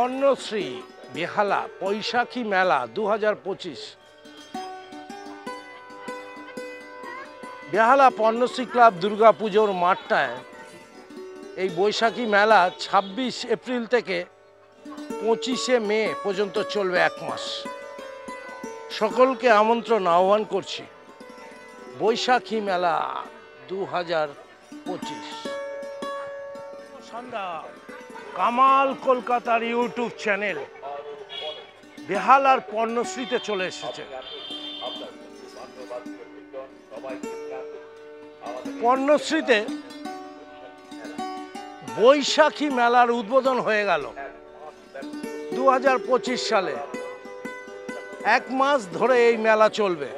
পর্ণশ্রী বেহালা বৈশাখী মেলা 2025। বেহালা পর্ণশ্রী ক্লাব দুর্গাপুজোর মাঠটায় এই বৈশাখী মেলা 26 এপ্রিল থেকে 25 মে পর্যন্ত চলবে, এক মাস। সকলকে আমন্ত্রণ আহ্বান করছি বৈশাখী মেলা 2025। সন্ধ্যা কামাল কলকাতার ইউটিউব চ্যানেল বেহালার পর্ণশ্রীতে চলে এসেছে। পর্ণশ্রীতে বৈশাখী মেলার উদ্বোধন হয়ে গেল 2025 সালে। এক মাস ধরে এই মেলা চলবে।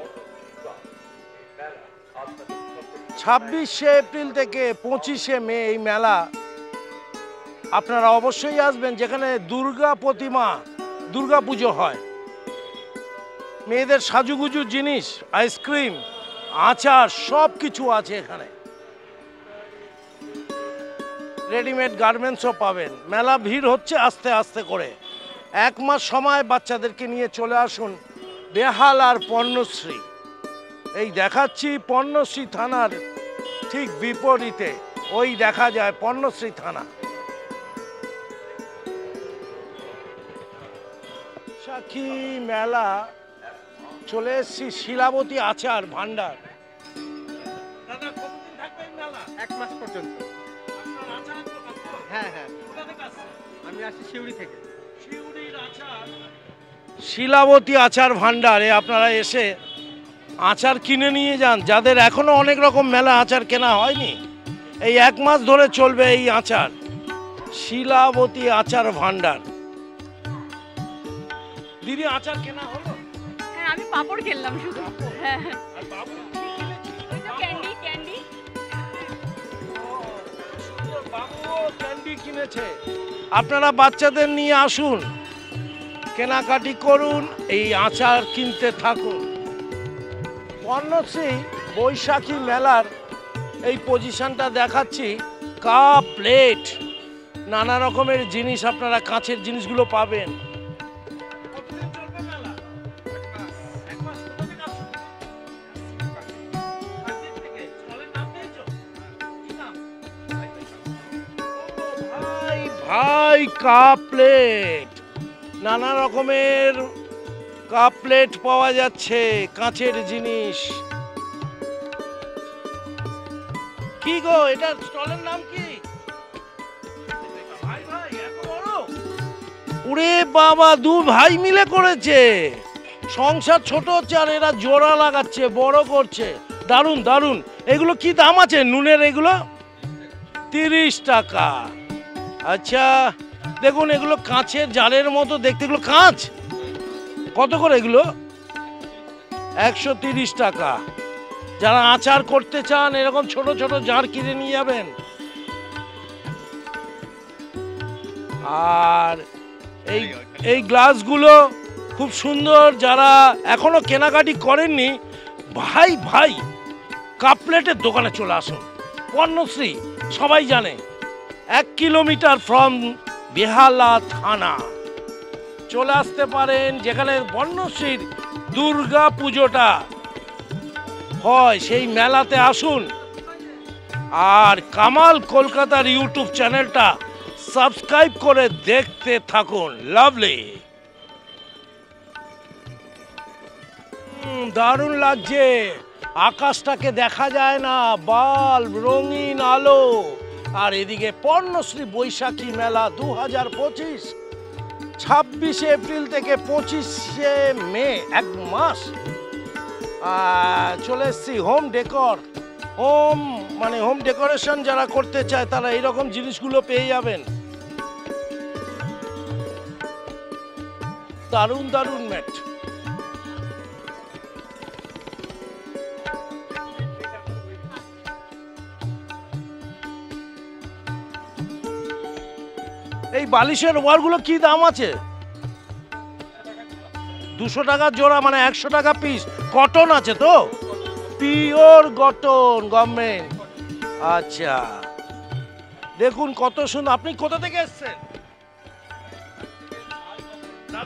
26 এপ্রিল থেকে 25 মে এই মেলা আপনারা অবশ্যই আসবেন, যেখানে দুর্গা পুজো হয়। মেয়েদের সাজুগুজুর জিনিস, আইসক্রিম, আচার সব কিছু আছে এখানে। রেডিমেড গার্মেন্টসও পাবেন। মেলা ভিড় হচ্ছে আস্তে আস্তে করে। এক মাস সময় বাচ্চাদেরকে নিয়ে চলে আসুন বেহালার পর্ণশ্রী। এই দেখাচ্ছি পর্ণশ্রী থানার ঠিক বিপরীতে, ওই দেখা যায় পর্ণশ্রী থানা। বৈশাখী মেলা চলে এসছি শিলাবতী আচার ভান্ডার। দাদা, কতদিন থাকবে এই মেলা? এক মাস পর্যন্ত। আপনার আচারের দোকান তো? হ্যাঁ হ্যাঁ, কোথা থেকে আসছেন? আমি আসছি শিউড়ি থেকে। শিউড়ির আচার, শিলাবতী আচার ভান্ডারে আপনারা এসে আচার কিনে নিয়ে যান। যাদের এখনো অনেক রকম মেলা আচার কেনা হয়নি, এই এক মাস ধরে চলবে এই আচার। শিলাবতী আচার ভান্ডার। দিদি, আচার কেনা হলো? হ্যাঁ, আমি পাপড় কিনলাম শুধু। হ্যাঁ, আর বাবু ওই তো ক্যান্ডি। বাবুও ক্যান্ডি কিনেছে। আপনারা বাচ্চাদের নিয়ে আসুন, কেনাকাটি করুন, এই আচার কিনতে থাকুন। পর্ণশ্রী বৈশাখী মেলার এই পজিশনটা দেখাচ্ছি। কাপ, প্লেট, নানা রকমের জিনিস, আপনারা কাঁচের জিনিসগুলো পাবেন। ভাই, কাপ প্লেট, নানা রকমের কাপ প্লেট পাওয়া যাচ্ছে, কাঁচের জিনিস। কি গো, এটা স্টলের নাম কি? ভাই ভাই, এত বড়? ওরে বাবা, দু ভাই মিলে করেছে। সংসার ছোট হচ্ছে আর এরা জোড়া লাগাচ্ছে, বড় করছে। দারুণ দারুণ। এগুলো কি দাম আছে নুনের? এগুলো 30 টাকা। আচ্ছা, দেখুন এগুলো কাঁচের জারের মতো দেখতে। এগুলো কাঁচ। কত করে এগুলো? 130 টাকা। যারা আচার করতে চান এরকম ছোট ছোট জার কিনে নিয়ে যাবেন। আর এই গ্লাসগুলো খুব সুন্দর। যারা এখনো কেনাকাটি করেননি, ভাই ভাই কাপ প্লেটের দোকানে চলে আসুন। পর্ণশ্রী সবাই জানে, 1 কিলোমিটার ফ্রম বেহালা থানা। চলে আসতে পারেন, যেখানে পর্ণশ্রীর দুর্গা পুজোটা হয় সেই মেলাতে আসুন। আর কামাল কলকাতার ইউটিউব চ্যানেলটা সাবস্ক্রাইব করে দেখতে থাকুন। লাভলি, দারুণ লাগছে। আকাশটাকে দেখা যায় না, বাল্ব, রঙিন আলো। আর এদিকে পর্ণশ্রী বৈশাখী মেলা 2025, 26 এপ্রিল থেকে 25 মে, এক মাস। চলে এসছি হোম ডেকোরেশন যারা করতে চায় তারা এইরকম জিনিসগুলো পেয়ে যাবেন। দারুণ দারুণ ম্যাট। এই বালিশের ওয়ারগুলো কি দাম আছে? 200 টাকা জোড়া, মানে 100 টাকা পিস। কটন আছে তো? Pure cotton, government. আচ্ছা, দেখুন কত সুন্দর। আপনি কোথা থেকে এসেছেন?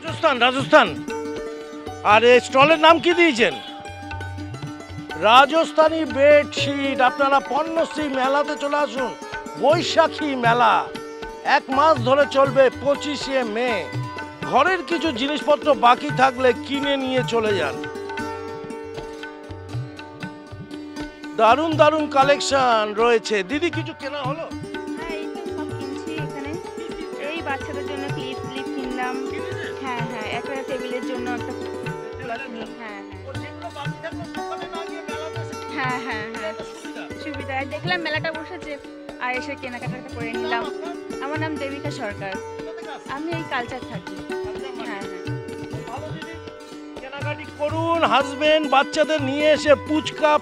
রাজস্থান রাজস্থান। আর এই স্টলের নাম কি দিয়েছেন? রাজস্থানী বেডশিট। আপনারা পণ্যশ্রী মেলাতে চলে আসুন। বৈশাখী মেলা 1 মাস ধরে চলবে, 25শে মে। ঘরের কিছু জিনিসপত্র বাকি থাকলে কিনে নিয়ে চলে যান। দারুণ দারুণ কালেকশন রয়েছে। দিদি কিছু কেনা হলো? হ্যাঁ, এই তো সব কিনছি এখানে। এই বাচ্চাদের জন্য ক্লিপ কিনলাম। হ্যাঁ হ্যাঁ, একটা টেবিলের জন্য একটা হ্যাঁ হ্যাঁ হ্যাঁ হ্যাঁ, সুবিধা। আর দেখলাম মেলাটা বসেছে, আর এসে কেনাকাটা করে নিলাম। আমার নাম দেবিকা সরকার, আমি এই কালচার থাকি। হ্যাঁ হ্যাঁ, কেনাকাটি করুন, হাসবেন্ড বাচ্চাদের নিয়ে এসে পুচকা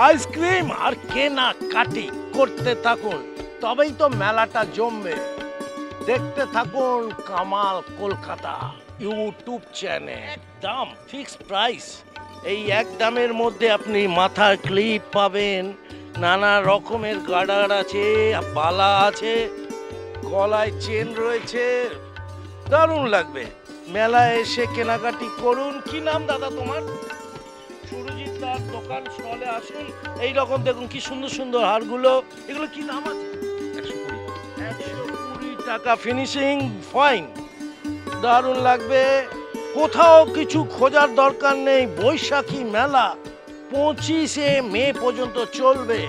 আইসক্রিম আর কেনাকাটি করতে থাকুন, তবেই তো মেলাটা জমবে। দেখতে থাকুন কামাল কলকাতা ইউটিউব চ্যানেল। একদম ফিক্স প্রাইস। এই এক দামের মধ্যে আপনি মাথার ক্লিপ পাবেন, নানা রকমের গার্ডার আছে, বালা আছে, গলায় চেন রয়েছে, দারুণ লাগবে। মেলায় এসে কেনাকাটি করুন। কি নাম দাদা তোমার? সুরজিৎ দার দোকান স্টলে আসুন। এই রকম দেখুন কি সুন্দর সুন্দর হারগুলো। এগুলো কি নাম আছে? 120 টাকা, ফিনিশিং ফাইন, দারুণ লাগবে। কোথাও কিছু খোঁজার দরকার নেই। বৈশাখী মেলা 25শে মে পর্যন্ত চলবে।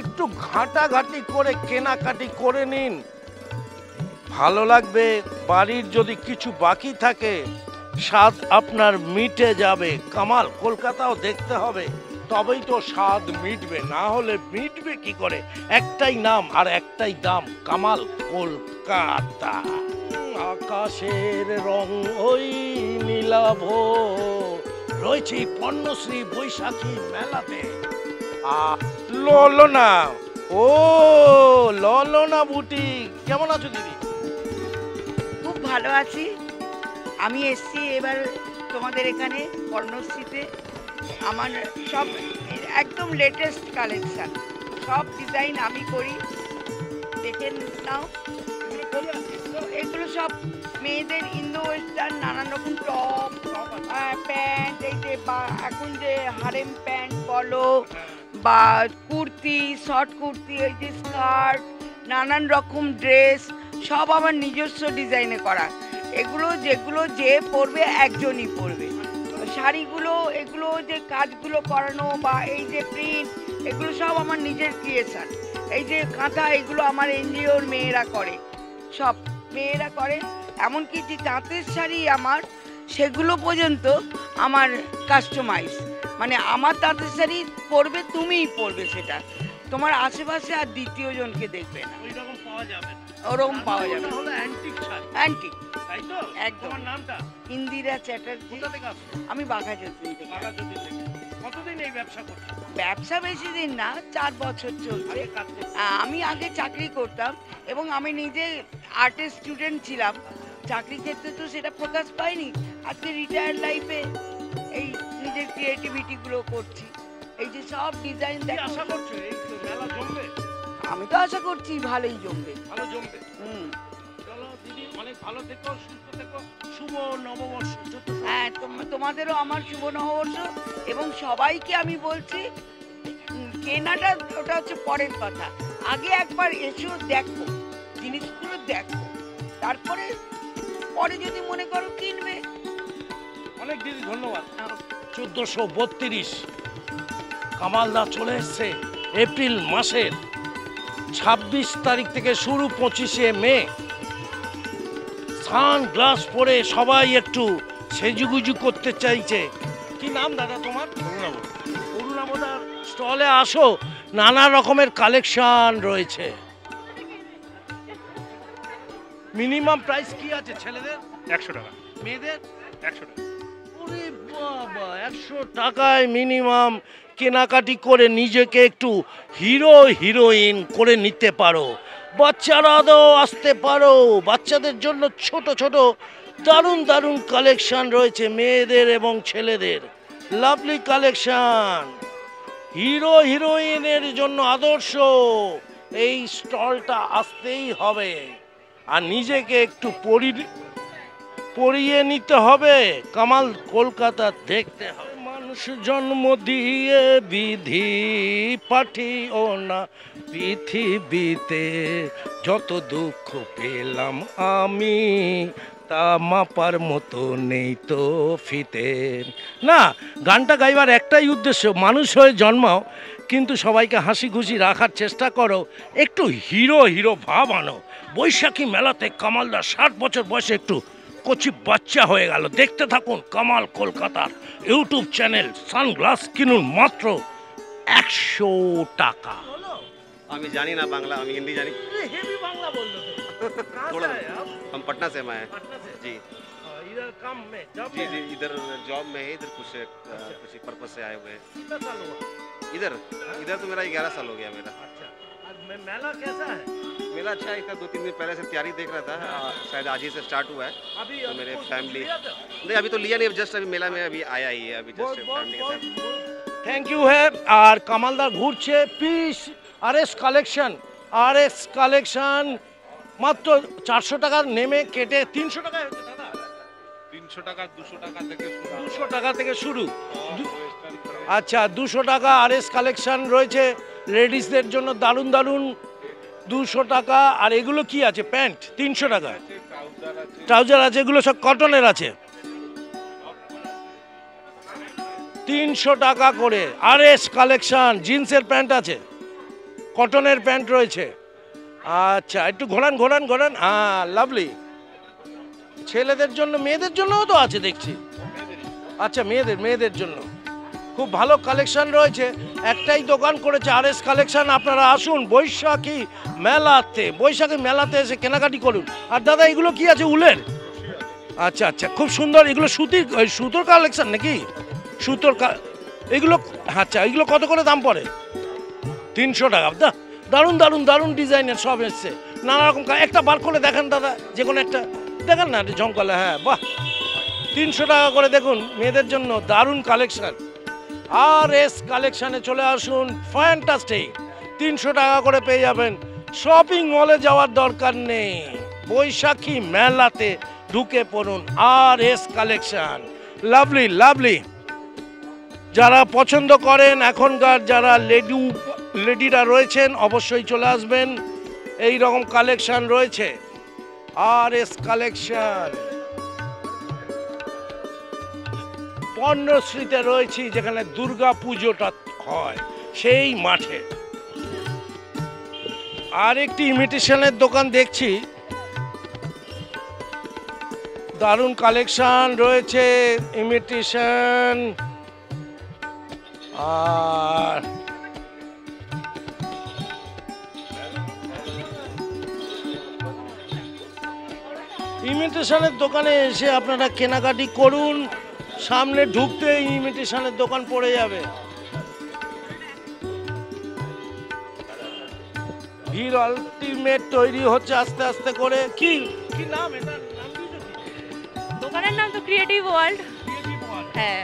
একটু ঘাটাঘাটি করে কেনাকাটি করে নিন, ভালো লাগবে। বাড়ির যদি কিছু বাকি থাকে, স্বাদ আপনার মিটে যাবে। কামাল কলকাতাও দেখতে হবে, তবেই তো স্বাদ মিটবে, না হলে মিটবে কি করে? একটাই নাম আর একটাই দাম, কামাল কলকাতা। আকাশের রং ওই নীলাভ রয়েছে পণ্যশ্রী বৈশাখী মেলাতে। ললনা, ও ললনা বুটিক। কেমন আছো দিদি? খুব ভালো আছি। আমি এসছি এবার তোমাদের এখানে কর্ণশ্রীতে। আমার সব একদম লেটেস্ট কালেকশন, সব ডিজাইন আমি করি, দেখে নাও। এগুলো সব মেয়েদের ইন্দো ওয়েস্টার্ন নানান রকম টপ, প্যান্ট, এই যে এখন যে হারেম প্যান্ট বলো বা কুর্তি, শর্ট কুর্তি, এই যে স্কার্ট, নানান রকম ড্রেস, সব আমার নিজস্ব ডিজাইনে করা। এগুলো যেগুলো যে পরবে একজনই পরবে। শাড়িগুলো এগুলো যে কাজগুলো করানো বা এই যে প্রিন্ট, এগুলো সব আমার নিজের ক্রিয়েশন। এই যে কাঁথা, এগুলো আমার এনজিওর মেয়েরা করে, সব মেয়েরা করে। এমনকি যে তাঁতের শাড়ি আমার, সেগুলো পর্যন্ত আমার কাস্টমাইজ। মানে আমার তাঁতের শাড়ি পরবে, তুমিই পরবে, সেটা তোমার আশেপাশে আর দ্বিতীয় জনকে দেখবে না। ওইরকম পাওয়া যাবে না, ওরকম পাওয়া যাবে না। হলো অ্যান্টিক শাড়ি। অ্যান্টিক, তাই তো? একদম। তোমার নামটা? ইন্দিরা চ্যাটার্জি। কোথা থেকে আসছো? আমি বাঘাযতীন থেকে। বাঘাযতীন থেকে। কতদিন এই ব্যবসা করছো? ব্যবসা বেশি দিন না, 4 বছর চলছে। আগে কাজ করতে? আমি আগে চাকরি করতাম এবং আমি নিজে আর্টের স্টুডেন্ট ছিলাম। চাকরি ক্ষেত্রে তো সেটা প্রকাশ পাইনি। আজকে রিটায়ার্ড লাইফে এই নিজের ক্রিয়েটিভিটিগুলো করছি। এই যে সব ডিজাইন কি দেখো। আশা করছো এই মেলা জমবে? আমি তো আশা করছি ভালোই জমবে। ভালো জমবে। চলো দিদি, অনেক ভালো থেকো, সুস্থ থেকো। শুভ নববর্ষ। হ্যাঁ, তোমাদেরও আমার শুভ নববর্ষ। এবং সবাইকে আমি বলছি, কেনাটা ওটা হচ্ছে পরের কথা, আগে একবার এসো, দেখো জিনিসগুলো, দেখো, তারপরে পরে যদি মনে করো কিনবে। অনেক দিদি ধন্যবাদ। 1432 কামালদা চলে এসছে এপ্রিল মাসের 26 তারিখ থেকে শুরু, 25শে মে। সানগ্লাস পরে সবাই একটু সেজুগুজু করতে চাইছে। কি নাম দাদা তোমার? অরুণাবদার স্টলে আসো, নানা রকমের কালেকশন রয়েছে। মিনিমাম প্রাইস কি আছে ছেলেদের? 100 টাকা, মেয়েদের 100 টাকা। ওরে বাবা, 100 টাকায় মিনিমাম কেনাকাটি করে নিজেকে একটু হিরো হিরোইন করে নিতে পারো। বাচ্চারাও আসতে পারো। বাচ্চাদের জন্য ছোট ছোট দারুণ দারুণ কালেকশন রয়েছে, মেয়েদের এবং ছেলেদের। লাভলি কালেকশন, হিরো হিরোইনের জন্য আদর্শ। এই স্টলটা আসতেই হবে। আর নিজেকে একটু পরিয়ে নিতে হবে। কামাল কলকাতা দেখতে হবে। মানুষ জন্ম দিয়ে বিধি পাঠিও না পৃথিবীতে, যত দুঃখ পেলাম আমি তা মাপার মতো নেই তো ফিতে। না, গানটা গাইবার একটাই উদ্দেশ্য, মানুষ হয়ে জন্মাও কিন্তু সবাইকে হাসি খুশি রাখার চেষ্টা করো, একটু হিরো হিরো ভাব আনো। বৈশাখী মেলাতে কামালদা 60 বছর বয়সে একটু কচি বাচ্চা হয়ে গেল। দেখতে থাকুন কামাল কলকাতার ইউটিউব চ্যানেল। সানগ্লাস কিনুন মাত্র 100 টাকা। আমি জানি না বাংলা, আমি হিন্দি জানি। হেভি বাংলা বললো তো। थोड़ा हम पटना से मैं जी इधर काम में जॉब जी जी इधर जॉब में है, इधर कुछ पर्पज से आए हुए हैं। कितना साल हुआ? इधर इधर तो मेरा 11 साल हो गया मेरा। अच्छा, आज मेला कैसा है? मेरा अच्छा है, 2-3 दिन पहले से तैयारी देख रहा था, शायद आज ही से स्टार्ट हुआ है। अभी तो मेरे कुछ फैमिली लिया था? नहीं, अभी तो लिया नहीं, जस्ट अभी मेला में अभी आया ही है, अभी जस्ट फैमिली के साथ। থ্যাংক ইউ হ্যাঁ। আর কামালদা ঘুরছে পিস আরএস কালেকশন মাত্র 400 টাকা নেমে কেটে 300 টাকায় হচ্ছে দাদা। 300 টাকা 200 টাকা থেকে শুরু। 200 টাকা থেকে শুরু। আচ্ছা, 200 টাকা আরএস কালেকশন রয়েছে লেডিসদের জন্য, দারুণ দারুণ 200 টাকা। আর এগুলো কি আছে? প্যান্ট 300 টাকা, ট্রাউজার আছে, এগুলো সব কটনের আছে। 300 টাকা করে আরএস কালেকশন। জিন্সের প্যান্ট আছে, কটনের প্যান্ট রয়েছে। আচ্ছা, একটু ঘোরান ঘোরান ঘোরান। হ্যাঁ, লাভলি। ছেলেদের জন্য, মেয়েদের জন্যও তো আছে দেখছি। আচ্ছা, মেয়েদের জন্য খুব ভালো কালেকশন রয়েছে। একটাই দোকান করেছে আরএস কালেকশন। আপনারা আসুন বৈশাখী মেলাতে এসে কেনাকাটি করুন। আর দাদা এগুলো কি আছে? উলের? আচ্ছা আচ্ছা, খুব সুন্দর। এগুলো সুতোর কালেকশন নাকি? এগুলো আচ্ছা, এগুলো কত করে দাম পড়ে? 300 টাকা। দারুণ দারুণ দারুণ ডিজাইনের সব এসছে, নানা রকম। একটা বার করে দেখেন দাদা, যে কোনো একটা দেখেন না, ঝমকালে। হ্যাঁ, বাহ, 300 টাকা করে। দেখুন মেয়েদের জন্য দারুণ কালেকশন। আরএস কালেকশনে চলে আসুন, ফ্যান্টাস্টিক। 300 টাকা করে পেয়ে যাবেন। শপিং মলে যাওয়ার দরকার নেই, বৈশাখী মেলাতে ঢুকে পড়ুন। RS collection, lovely lovely. যারা পছন্দ করেন, এখনকার যারা লেডিরা রয়েছেন অবশ্যই চলে আসবেন। এই রকম কালেকশন রয়েছে আরএস কালেকশন। পর্ণশ্রীতে রয়েছি, যেখানে দুর্গা পুজোটা হয় সেই মাঠে। আর একটি ইমিটেশনের দোকান দেখছি, দারুণ কালেকশন রয়েছে ইমিটেশন। আর ইমিটেশনের দোকানে এসে আপনারা কেনাকাটি করুন। সামনে ঢুকতে ইমিটেশনের দোকান পড়ে যাবে। ভিড় আলটিমেট তৈরি হচ্ছে আস্তে আস্তে করে। কি কি নাম এটার? দোকানের নাম তো ক্রিয়েটিভ ওয়ার্ল্ড। হ্যাঁ,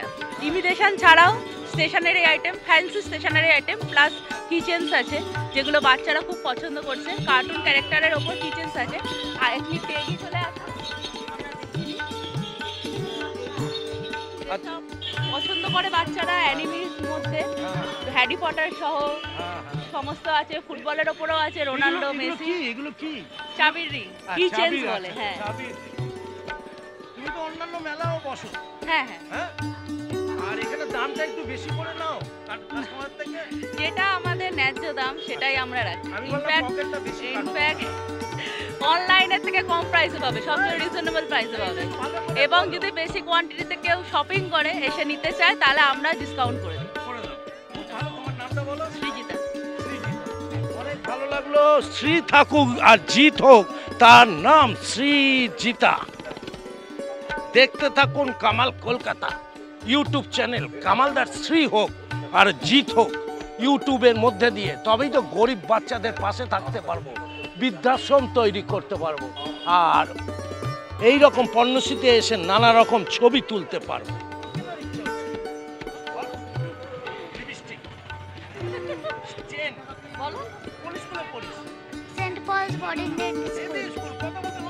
ইমিটেশন ছাড়াও stationery item, fancy stationery item plus kitchens আছে, যেগুলো বাচ্চারা খুব পছন্দ করছে। কার্টুন ক্যারেক্টারের ওপর কিচেন্স আছে। আর একটি পেয়ে চলে আসে, পছন্দ করে বাচ্চারা অ্যানিমির মধ্যে। হ্যারি পটার সহ সমস্ত আছে। ফুটবলের ওপরও আছে, রোনাল্ডো, মেসি। এগুলো কি? চাবির রিং, কিচেন্স বলে। হ্যাঁ, তুমি তো অন্যান্য মেলাও বসো। হ্যাঁ হ্যাঁ। হ্যাঁ, আর এখানে দামটা একটু বেশি করে নাও কাস্টমার থেকে। যেটা আমাদের ন্যায্য দাম সেটাই আমরা রাখি। আমি বললাম পকেটটা বেশি কাটো। ইনফ্যাক্ট অনলাইনের থেকে কম প্রাইসে পাবে, সবচেয়ে রিজনেবল প্রাইসে পাবে। এবং যদি বেশি কোয়ান্টিটিতে কেউ শপিং করে এসে নিতে চায়, তাহলে আমরা ডিসকাউন্ট করে দিই। করে দাও। খুব ভালো। তোমার নামটা বলো? সৃজিতা। অনেক ভালো লাগলো। শ্রী থাকুক আর জিত হোক, তার নাম সৃজিতা। দেখতে থাকুন কামাল কলকাতা ইউটিউব চ্যানেল। কামালদার শ্রী হোক আর জিত হোক ইউটিউবের মধ্যে দিয়ে, তবেই তো গরিব বাচ্চাদের পাশে থাকতে পারবো, বৃদ্ধাশ্রম তৈরি করতে পারবো, আর এই রকম পর্ণশ্রীতে এসে নানা রকম ছবি তুলতে পারবো। বলো। কোন স্কুলে পড়িস? Saint Paul's boarding school. School কত বছর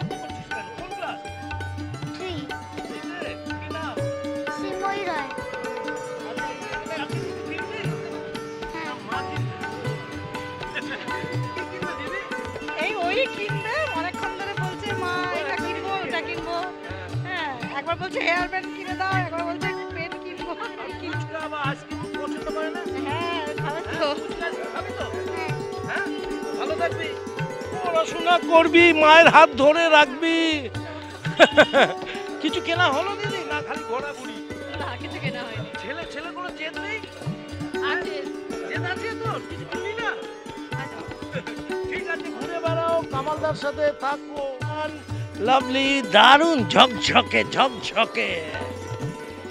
একবার বলছে হেয়ার ব্যান্ড কিনে দাও, একবার বলছে পেন কিনবো। ফুচকা বা আইসক্রিম পছন্দ করে না? হ্যাঁ খাবে তো। ফুচকা খাবি তো? হ্যাঁ? ভালো থাকবি, পড়াশোনা করবি, মায়ের হাত ধরে রাখবি। কিছু কেনা হলো দিদি না খালি ঘোরাঘুরি? না কিছু কেনা হয়নি। ছেলে কোনো জেদ নেই? আছে। জেদ আছে তোর? কিছু কিনবি না? ঠিক আছে, ঘুরে বেড়াও, কামালদার সাথে থাকো। লাভলি, দারুণ ঝকঝকে ঝকঝকে।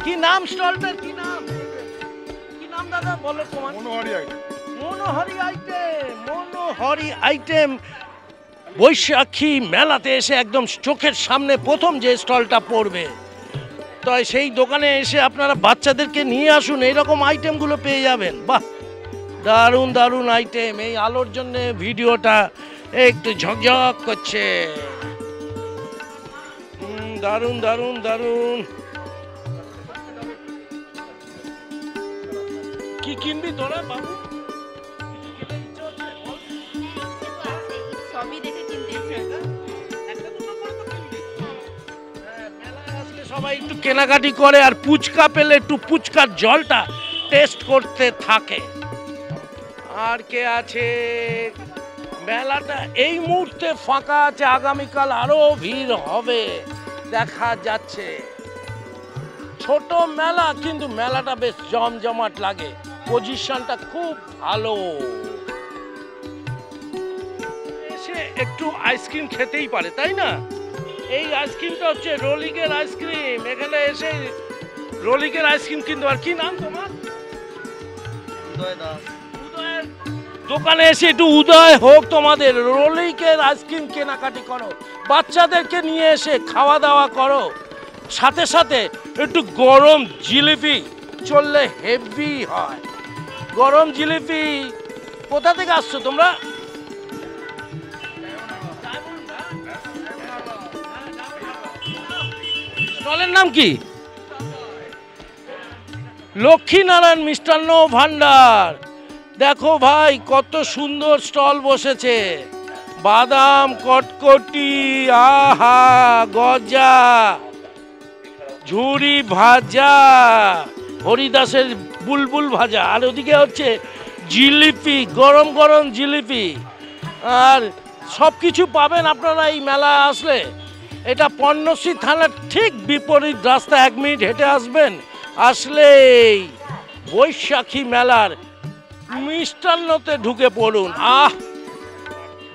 কি নাম স্টলটার? কি নাম দাদা বলো তোমার? মনোহরি আইটেম। মনোহরি আইটেম বৈশাখী মেলাতে এসে একদম চোখের সামনে প্রথম যে স্টলটা পড়বে, তো সেই দোকানে এসে আপনারা বাচ্চাদেরকে নিয়ে আসুন, এইরকম আইটেমগুলো পেয়ে যাবেন। বাহ, দারুণ দারুণ আইটেম। এই আলোর জন্য ভিডিওটা একটু ঝকঝক করছে। দারুণ দারুণ দারুণ। কি কিনবি তোরা বাবু? সবই দেখে কিনতে ইচ্ছে। মেলায় আসলে সবাই একটু কেনাকাটি করে, আর পুচকা পেলে একটু পুচকার জলটা টেস্ট করতে থাকে। আর কে আছে? মেলাটা এই মুহূর্তে ফাঁকা আছে, আগামীকাল আরো ভিড় হবে দেখা যাচ্ছে। ছোট মেলা কিন্তু মেলাটা বেশ জমজমাট লাগে, পজিশনটা খুব ভালো। এসে একটু আইসক্রিম খেতেই পারে, তাই না? এই আইসক্রিমটা হচ্ছে রোলিকের আইসক্রিম। এখানে এসে রোলিকের আইসক্রিম কিনতে পারে। কি নাম তোমার? উদয়ের দোকানে এসে একটু উদয় হোক তোমাদের, রোলিকের আইসক্রিম কেনাকাটি করো, বাচ্চাদেরকে নিয়ে এসে খাওয়া দাওয়া করো, সাথে সাথে একটু গরম জিলিপি চললে হেভি হয়। গরম জিলিপি কোথা থেকে আসছো তোমরা? স্টলের নাম কি? লক্ষ্মীনারায়ণ মিষ্টান্ন ভান্ডার। দেখো ভাই কত সুন্দর স্টল বসেছে, বাদাম কটকটি, আহা গজা, ঝুড়ি ভাজা, হরিদাসের বুলবুল ভাজা, আর ওদিকে হচ্ছে জিলিপি, গরম গরম জিলিপি। আর সব কিছু পাবেন আপনারা এই মেলা আসলে। এটা পণ্যশ্রী থানার ঠিক বিপরীত রাস্তা, 1 মিনিট হেঁটে আসবেন, আসলেই বৈশাখী মেলার মিষ্টান্নতে ঢুকে পড়ুন। আহ,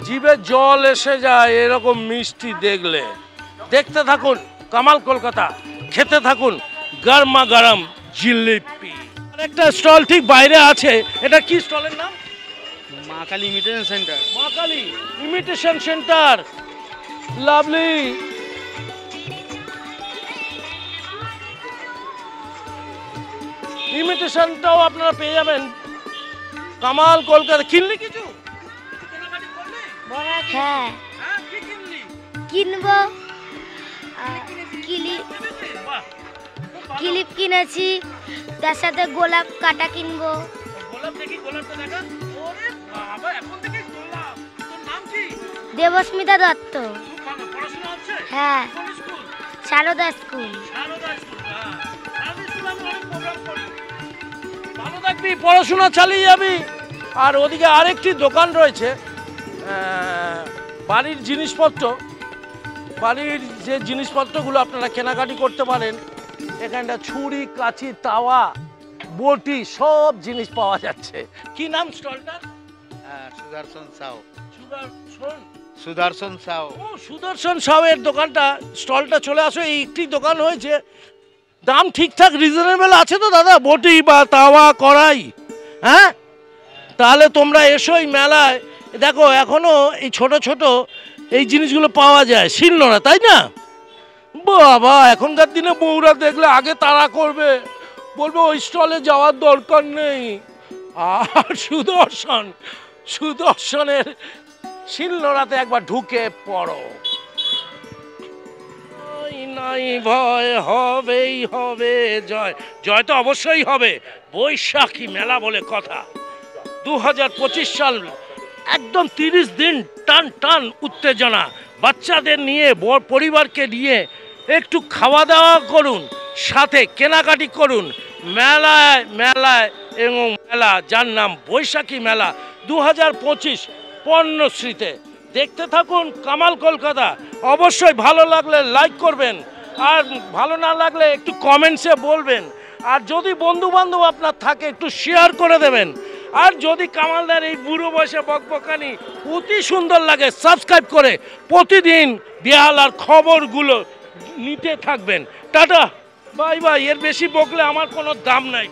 জিভে জল এসে যায় এরকম মিষ্টি দেখলে। দেখতে থাকুন কামাল কলকাতা, খেতে থাকুন গরমা গরম জিলিপি। একটা স্টল ঠিক বাইরে আছে, এটা কি স্টলের নাম? মা কালী ইমিটেশন সেন্টার। মা কালী ইমিটেশন সেন্টার। লাভলি। ইমিটেশনটাও আপনারা পেয়ে যাবেন কামাল কলকাতা। কিনলি কিছু? হ্যাঁ কি কিনলি? কিনবো। বাহ, ক্লিপ কিনেছি, তার সাথে গোলাপ কাটা কিনবো। গোলাপ দেখি, গোলাপটা দেখা। ওরে বাবা, এখন থেকে গোলাপ। তোর নাম কি? দেবস্মিতা দত্ত। খুব ভালো, পড়াশোনা হচ্ছে? হ্যাঁ, কোন স্কুল? সারদা স্কুল। সারদা স্কুল। সারদা স্কুলে আমরা অনেক প্রোগ্রাম করি। ভালো থাকবি, পড়াশোনা চালিয়ে যাবি। আর ওদিকে আরেকটি দোকান রয়েছে, বাড়ির জিনিসপত্র, বাড়ির যে জিনিসপত্রগুলো আপনারা কেনাকাটি করতে পারেন। এখানটা ছুরি, কাঁচি, তাওয়া, বটি, সব জিনিস পাওয়া যাচ্ছে। কি নাম স্টলটার? সুদর্শন সাউ। সুদর্শন। সুদর্শন সাউ। ও, সুদর্শন সাউয়ের দোকানটা, স্টলটা চলে আসো। এই একটি দোকান হয়েছে, দাম ঠিকঠাক রিজনেবল আছে তো দাদা? বটি বা তাওয়া, কড়াই, হ্যাঁ? তাহলে তোমরা এসো এই মেলায়। দেখো এখনো এই ছোট ছোট এই জিনিসগুলো পাওয়া যায়, শিলনোড়া, তাই না? বাবা, এখনকার দিনে বউরা দেখলে আগে তাড়া করবে, বলবে ওই স্টলে যাওয়ার দরকার নেই। আর সুদর্শনের শিলনোড়াতে একবার ঢুকে পড়ো। নাই ভয়, হবেই হবে জয়। জয় তো অবশ্যই হবে, বৈশাখী মেলা বলে কথা। 2025 সাল একদম 30 দিন টান টান উত্তেজনা, বাচ্চাদের নিয়ে, পরিবারকে নিয়ে একটু খাওয়া দাওয়া করুন, সাথে কেনাকাটি করুন। মেলায় মেলায় এবং মেলা যার নাম বৈশাখী মেলা 2025 পর্ণশ্রীতে। দেখতে থাকুন কামাল কলকাতা। অবশ্যই ভালো লাগলে লাইক করবেন, আর ভালো না লাগলে একটু কমেন্টসে বলবেন। আর যদি বন্ধু বান্ধব আপনার থাকে একটু শেয়ার করে দেবেন। আর যদি কামালদার এই বুড়ো বয়সে বকবকানি অতি সুন্দর লাগে, সাবস্ক্রাইব করে প্রতিদিন বেহালার খবরগুলো নিতে থাকবেন। Tata, bye bye. এর বেশি বকলে আমার কোনো দাম নাই।